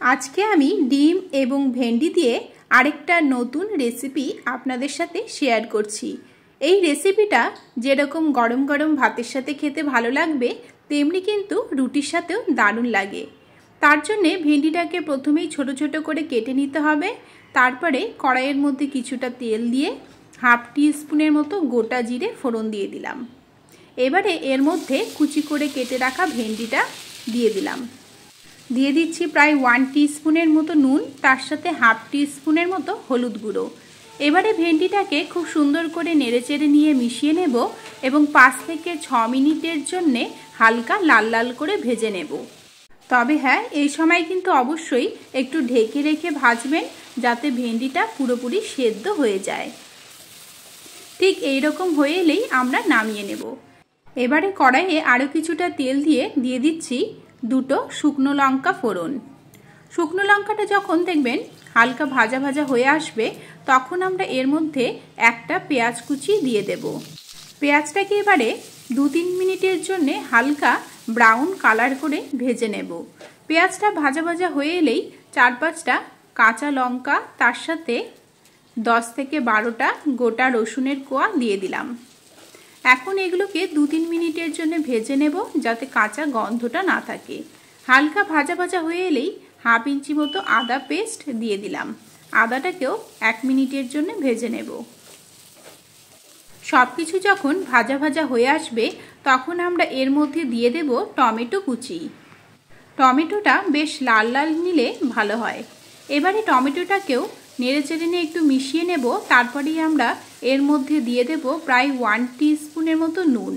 আজকে আমি ডিম এবং ভেন্ডি দিয়ে আরেকটা নতুন রেসিপি আপনাদের সাথে শেয়ার করছি। এই রেসিপিটা যেরকম গরম গরম ভাতের সাথে খেতে ভালো লাগবে, তেমনি কিন্তু রুটির সাথেও দারুণ লাগে। তার জন্য ভেন্ডিটাকে প্রথমেই ছোট ছোট করে কেটে নিতে হবে। তারপরে কড়াইয়ের মধ্যে কিছুটা তেল দিয়ে হাফ টিস্পুনের মতো গোটা জিরে ফোড়ন দিয়ে দিলাম। এবারে এর মধ্যে কুচি করে কেটে রাখা ভেন্ডিটা দিয়ে দিলাম। দিয়ে দিচ্ছি প্রায় 1 টিস্পুনের মতো নুন, তার সাথে হাফ টিস্পুনের মতো হলুদ গুঁড়ো। এবারে ভেন্ডিটাকে খুব সুন্দর করে নেড়েচেড়ে নিয়ে মিশিয়ে নেব এবং 5 থেকে 6 মিনিটের জন্য হালকা লাল লাল করে ভেজে নেব। তবে হ্যাঁ, এই সময় কিন্তু অবশ্যই একটু ঢেকে রেখে ভাজবেন, যাতে ভেন্ডিটা পুরোপুরি সেদ্ধ হয়ে যায়। ঠিক এই রকম হয়ে এলেই আমরা নামিয়ে নেব। এবারে কড়াইয়ে আরও কিছুটা তেল দিয়ে দিচ্ছি দুটো শুকনো লঙ্কা ফোড়ন। শুকনো লঙ্কাটা যখন দেখবেন হালকা ভাজা ভাজা হয়ে আসবে, তখন আমরা এর মধ্যে একটা পেঁয়াজ কুচি দিয়ে দেব। পেঁয়াজটাকে এবারে 2-3 মিনিটের জন্য হালকা ব্রাউন কালার করে ভেজে নেব। পেঁয়াজটা ভাজা ভাজা হয়ে এলেই 4-5টা কাঁচা লঙ্কা, তার সাথে 10 থেকে 12টা গোটা রসুনের কোয়া দিয়ে দিলাম। এখন এগুলোকে 2-3 মিনিটের জন্য ভেজে নেব, যাতে কাঁচা গন্ধটা না থাকে। হালকা ভাজা ভাজা হয়ে এলেই হাফ ইঞ্চি মতো আদা পেস্ট দিয়ে দিলাম। আদাটাকেও 1 মিনিটের জন্য ভেজে নেব। সব কিছু যখন ভাজা ভাজা হয়ে আসবে, তখন আমরা এর মধ্যে দিয়ে দেব টমেটো কুচি। টমেটোটা বেশ লাল লাল নিলে ভালো হয়। এবারে টমেটোটাকেও নেড়েচেড়ে নিয়ে একটু মিশিয়ে নেব। তারপরেই আমরা এর মধ্যে দিয়ে দেব প্রায় 1 টিস্পুনের মতো নুন,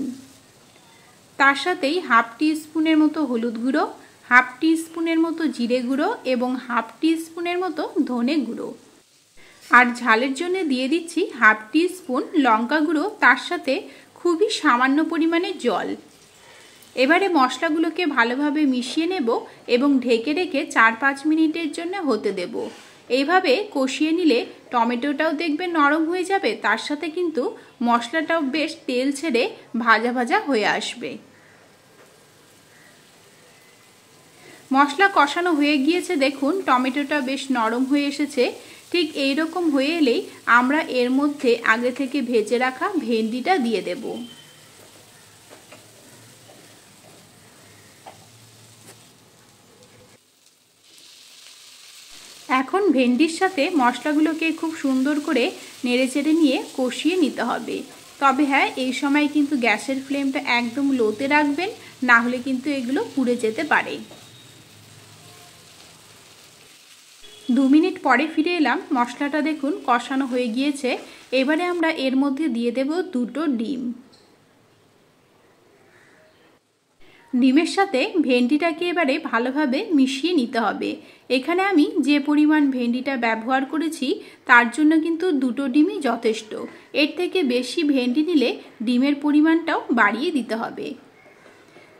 তার সাথেই হাফ টিস্পুনের মতো হলুদ গুঁড়ো, হাফ টিস্পুনের মতো জিরে গুঁড়ো এবং হাফ টিস্পুনের মতো ধনে গুঁড়ো। আর ঝালের জন্য দিয়ে দিচ্ছি হাফ টিস্পুন লঙ্কা গুঁড়ো, তার সাথে খুবই সামান্য পরিমাণে জল। এবারে মশলাগুলোকে ভালোভাবে মিশিয়ে নেব এবং ঢেকে রেখে 4-5 মিনিটের জন্য হতে দেব। এইভাবে কষিয়ে নিলে টমেটোটাও দেখবেন নরম হয়ে যাবে, তার সাথে কিন্তু মশলাটাও বেশ তেল ছেড়ে ভাজা ভাজা হয়ে আসবে। মশলা কষানো হয়ে গিয়েছে, দেখুন টমেটোটা বেশ নরম হয়ে এসেছে। ঠিক এই রকম হয়ে এলেই আমরা এর মধ্যে আগে থেকে ভেজে রাখা ভেন্ডিটা দিয়ে দেব। এখন ভেন্ডির সাথে মশলাগুলোকে খুব সুন্দর করে নেড়েচেড়ে নিয়ে কষিয়ে নিতে হবে। তবে হ্যাঁ, এই সময় কিন্তু গ্যাসের ফ্লেমটা একদম লোতে রাখবেন, না হলে কিন্তু এগুলো পুড়ে যেতে পারে। 2 মিনিট পরে ফিরে এলাম। মশলাটা দেখুন কষানো হয়ে গিয়েছে। এবারে আমরা এর মধ্যে দিয়ে দেব 2টো ডিম। ডিমের সাথে ভেন্ডিটাকে এবারে ভালোভাবে মিশিয়ে নিতে হবে। এখানে আমি যে পরিমাণ ভেন্ডিটা ব্যবহার করেছি, তার জন্য কিন্তু 2টো ডিমই যথেষ্ট। এর থেকে বেশি ভেন্ডি নিলে ডিমের পরিমাণটাও বাড়িয়ে দিতে হবে।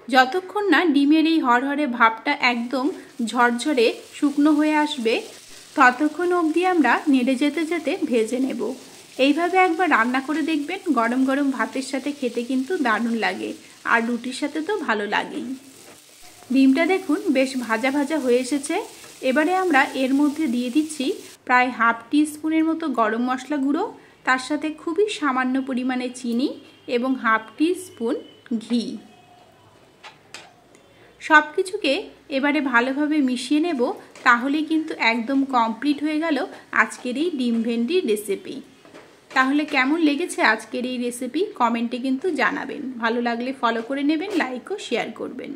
যতক্ষণ না ডিমের এই হরহরে ভাবটা একদম ঝরঝরে শুকনো হয়ে আসবে, ততক্ষণ অবধি আমরা নেড়ে যেতে যেতে ভেজে নেব। এইভাবে একবার রান্না করে দেখবেন, গরম গরম ভাতের সাথে খেতে কিন্তু দারুণ লাগে, আর রুটির সাথে তো ভালো লাগেই। ডিমটা দেখুন বেশ ভাজা ভাজা হয়ে এসেছে। এবারে আমরা এর মধ্যে দিয়ে দিচ্ছি প্রায় হাফ টিস্পুনের মতো গরম মশলা গুঁড়ো, তার সাথে খুবই সামান্য পরিমাণে চিনি এবং হাফ টিস্পুন ঘি। সব কিছুকে এবারে ভালোভাবে মিশিয়ে নেব। তাহলেই কিন্তু একদম কমপ্লিট হয়ে গেল আজকের এই ডিম ভেন্ডির রেসিপি। তাহলে কেমন লেগেছে আজকের এই রেসিপি কমেন্টে কিন্তু জানাবেন। ভালো লাগলে ফলো করে নেবেন, লাইক ও শেয়ার করবেন।